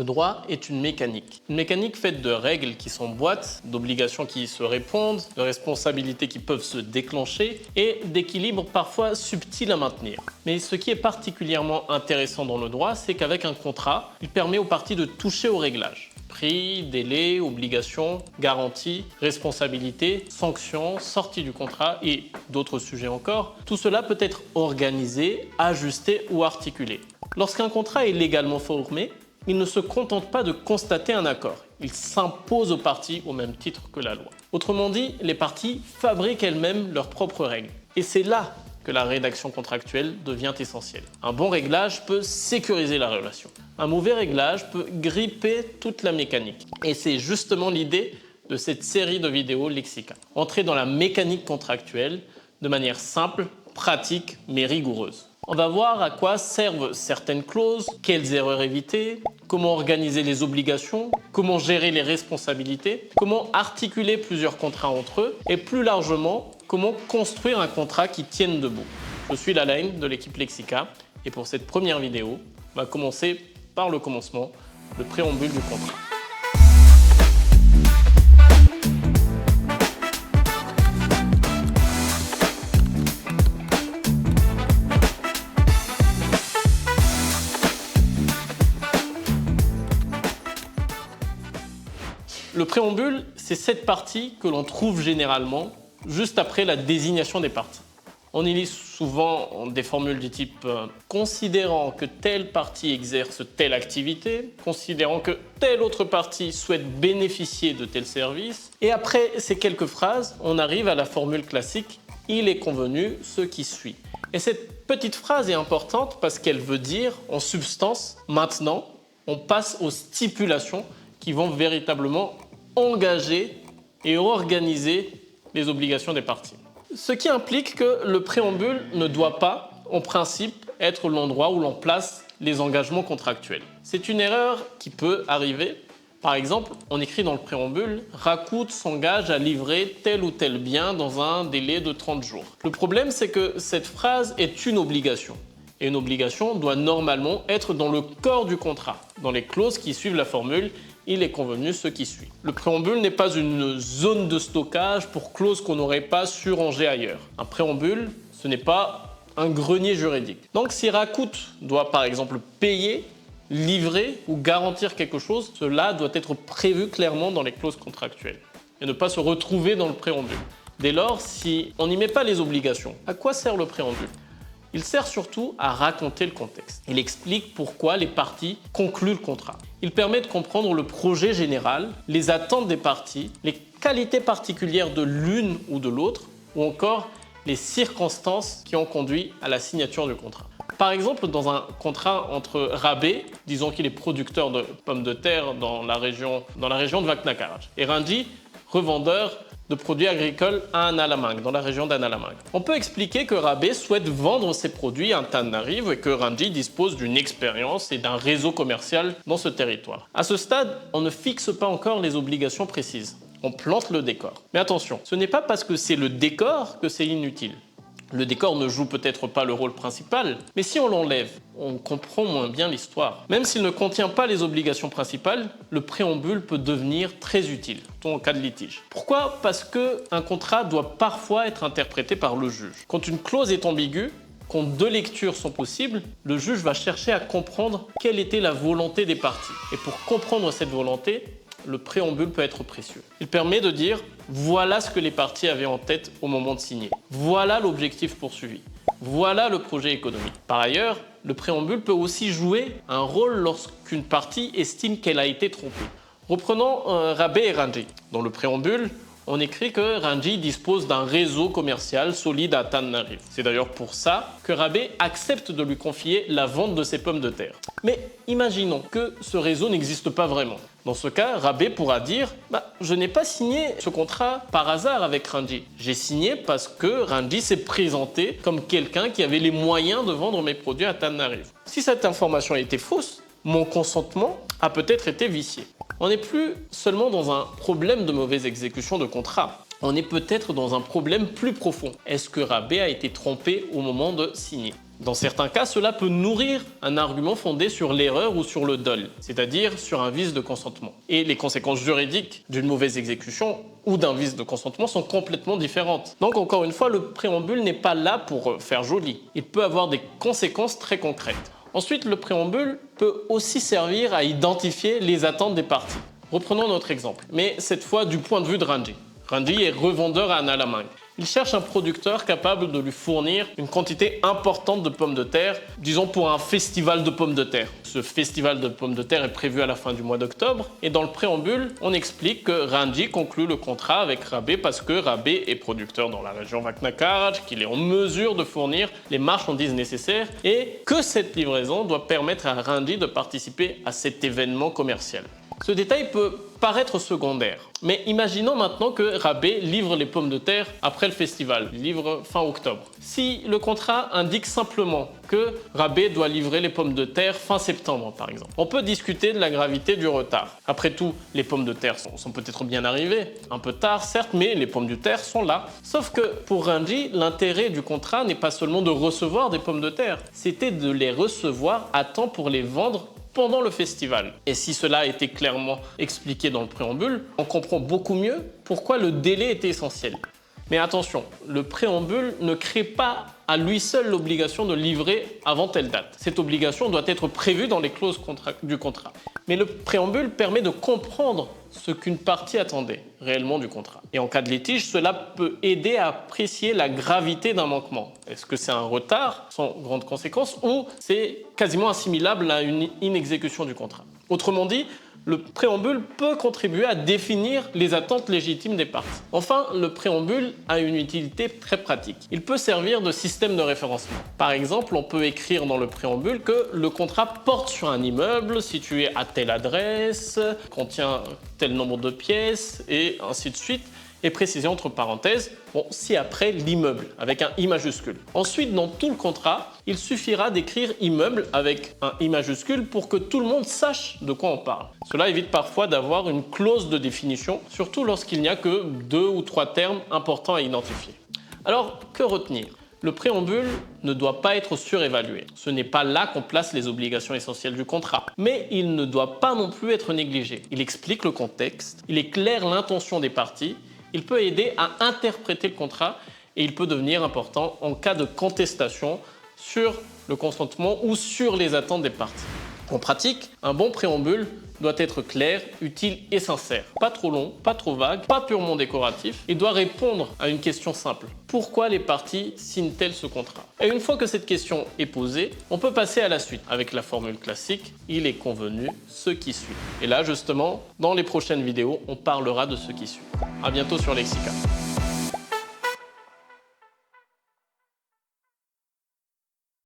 Le droit est une mécanique. Une mécanique faite de règles qui s'emboîtent, d'obligations qui se répondent, de responsabilités qui peuvent se déclencher et d'équilibres parfois subtils à maintenir. Mais ce qui est particulièrement intéressant dans le droit, c'est qu'avec un contrat, il permet aux parties de toucher au réglage. Prix, délai, obligations, garanties, responsabilités, sanctions, sortie du contrat et d'autres sujets encore. Tout cela peut être organisé, ajusté ou articulé. Lorsqu'un contrat est légalement formé, il ne se contente pas de constater un accord. Il s'impose aux parties au même titre que la loi. Autrement dit, les parties fabriquent elles-mêmes leurs propres règles. Et c'est là que la rédaction contractuelle devient essentielle. Un bon réglage peut sécuriser la relation. Un mauvais réglage peut gripper toute la mécanique. Et c'est justement l'idée de cette série de vidéos Lexica. Entrer dans la mécanique contractuelle de manière simple, pratique, mais rigoureuse. On va voir à quoi servent certaines clauses, quelles erreurs éviter, comment organiser les obligations, comment gérer les responsabilités, comment articuler plusieurs contrats entre eux et plus largement, comment construire un contrat qui tienne debout. Je suis Lalain de l'équipe Lexica et pour cette première vidéo, on va commencer par le commencement, le préambule du contrat. Le préambule, c'est cette partie que l'on trouve généralement juste après la désignation des parties. On y lit souvent des formules du type « considérant que telle partie exerce telle activité »,« considérant que telle autre partie souhaite bénéficier de tel service ». Et après ces quelques phrases, on arrive à la formule classique « il est convenu ce qui suit ». Et cette petite phrase est importante parce qu'elle veut dire, en substance, maintenant, on passe aux stipulations qui vont véritablement engager et organiser les obligations des parties. Ce qui implique que le préambule ne doit pas, en principe, être l'endroit où l'on place les engagements contractuels. C'est une erreur qui peut arriver. Par exemple, on écrit dans le préambule « Racout s'engage à livrer tel ou tel bien dans un délai de 30 jours ». Le problème, c'est que cette phrase est une obligation. Et une obligation doit normalement être dans le corps du contrat, dans les clauses qui suivent la formule « il est convenu ce qui suit ». Le préambule n'est pas une zone de stockage pour clauses qu'on n'aurait pas surrangées ailleurs. Un préambule, ce n'est pas un grenier juridique. Donc si Racout doit par exemple payer, livrer ou garantir quelque chose, cela doit être prévu clairement dans les clauses contractuelles et ne pas se retrouver dans le préambule. Dès lors, si on n'y met pas les obligations, à quoi sert le préambule ? Il sert surtout à raconter le contexte. Il explique pourquoi les parties concluent le contrat. Il permet de comprendre le projet général, les attentes des parties, les qualités particulières de l'une ou de l'autre, ou encore les circonstances qui ont conduit à la signature du contrat. Par exemple, dans un contrat entre Rabé, disons qu'il est producteur de pommes de terre dans la région de Vaknakaraj, et Ranji, revendeur de produits agricoles à Analamang, dans la région d'Analamang. On peut expliquer que Rabé souhaite vendre ses produits à Antananarivo et que Ranji dispose d'une expérience et d'un réseau commercial dans ce territoire. À ce stade, on ne fixe pas encore les obligations précises. On plante le décor. Mais attention, ce n'est pas parce que c'est le décor que c'est inutile. Le décor ne joue peut-être pas le rôle principal, mais si on l'enlève, on comprend moins bien l'histoire. Même s'il ne contient pas les obligations principales, le préambule peut devenir très utile, surtout en cas de litige. Pourquoi ? Parce qu'un contrat doit parfois être interprété par le juge. Quand une clause est ambiguë, quand deux lectures sont possibles, le juge va chercher à comprendre quelle était la volonté des parties. Et pour comprendre cette volonté, le préambule peut être précieux. Il permet de dire « voilà ce que les parties avaient en tête au moment de signer. Voilà l'objectif poursuivi. Voilà le projet économique. » Par ailleurs, le préambule peut aussi jouer un rôle lorsqu'une partie estime qu'elle a été trompée. Reprenons Rabé et Ranji. Dans le préambule, on écrit que Ranji dispose d'un réseau commercial solide à Antananarivo. C'est d'ailleurs pour ça que Rabé accepte de lui confier la vente de ses pommes de terre. Mais imaginons que ce réseau n'existe pas vraiment. Dans ce cas, Rabé pourra dire « je n'ai pas signé ce contrat par hasard avec Ranji. J'ai signé parce que Ranji s'est présenté comme quelqu'un qui avait les moyens de vendre mes produits à Antananarivo. » Si cette information était fausse, mon consentement a peut-être été vicié. On n'est plus seulement dans un problème de mauvaise exécution de contrat. On est peut-être dans un problème plus profond. Est-ce que Rabé a été trompé au moment de signer ? Dans certains cas, cela peut nourrir un argument fondé sur l'erreur ou sur le dol, c'est-à-dire sur un vice de consentement. Et les conséquences juridiques d'une mauvaise exécution ou d'un vice de consentement sont complètement différentes. Donc encore une fois, le préambule n'est pas là pour faire joli. Il peut avoir des conséquences très concrètes. Ensuite, le préambule peut aussi servir à identifier les attentes des parties. Reprenons notre exemple, mais cette fois du point de vue de Ranji. Ranji est revendeur à Analamang. Il cherche un producteur capable de lui fournir une quantité importante de pommes de terre, disons pour un festival de pommes de terre. Ce festival de pommes de terre est prévu à la fin du mois d'octobre et dans le préambule, on explique que Ranji conclut le contrat avec Rabe parce que Rabe est producteur dans la région Vaknakaraj, qu'il est en mesure de fournir les marchandises nécessaires et que cette livraison doit permettre à Ranji de participer à cet événement commercial. Ce détail peut paraître secondaire, mais imaginons maintenant que Rabe livre les pommes de terre après le festival, livre fin octobre. Si le contrat indique simplement que Rabe doit livrer les pommes de terre fin septembre par exemple, on peut discuter de la gravité du retard. Après tout, les pommes de terre sont peut-être bien arrivées, un peu tard certes, mais les pommes de terre sont là. Sauf que pour Ranji, l'intérêt du contrat n'est pas seulement de recevoir des pommes de terre, c'était de les recevoir à temps pour les vendre pendant le festival. Et si cela a été clairement expliqué dans le préambule, on comprend beaucoup mieux pourquoi le délai était essentiel. Mais attention, le préambule ne crée pas à lui seul l'obligation de livrer avant telle date. Cette obligation doit être prévue dans les clauses du contrat. Mais le préambule permet de comprendre ce qu'une partie attendait réellement du contrat. Et en cas de litige, cela peut aider à apprécier la gravité d'un manquement. Est-ce que c'est un retard sans grande conséquence ou c'est quasiment assimilable à une inexécution du contrat? Autrement dit, le préambule peut contribuer à définir les attentes légitimes des parties. Enfin, le préambule a une utilité très pratique. Il peut servir de système de référencement. Par exemple, on peut écrire dans le préambule que le contrat porte sur un immeuble situé à telle adresse, contient tel nombre de pièces et ainsi de suite, et préciser entre parenthèses, si après l'immeuble, avec un I majuscule. Ensuite, dans tout le contrat, il suffira d'écrire immeuble avec un I majuscule pour que tout le monde sache de quoi on parle. Cela évite parfois d'avoir une clause de définition, surtout lorsqu'il n'y a que 2 ou 3 termes importants à identifier. Alors, que retenir ? Le préambule ne doit pas être surévalué. Ce n'est pas là qu'on place les obligations essentielles du contrat. Mais il ne doit pas non plus être négligé. Il explique le contexte, il éclaire l'intention des parties, il peut aider à interpréter le contrat et il peut devenir important en cas de contestation sur le consentement ou sur les attentes des parties. En pratique, un bon préambule doit être clair, utile et sincère. Pas trop long, pas trop vague, pas purement décoratif. Il doit répondre à une question simple. Pourquoi les parties signent-elles ce contrat? Et une fois que cette question est posée, on peut passer à la suite avec la formule classique « il est convenu ce qui suit ». Et là, justement, dans les prochaines vidéos, on parlera de ce qui suit. À bientôt sur Lexica.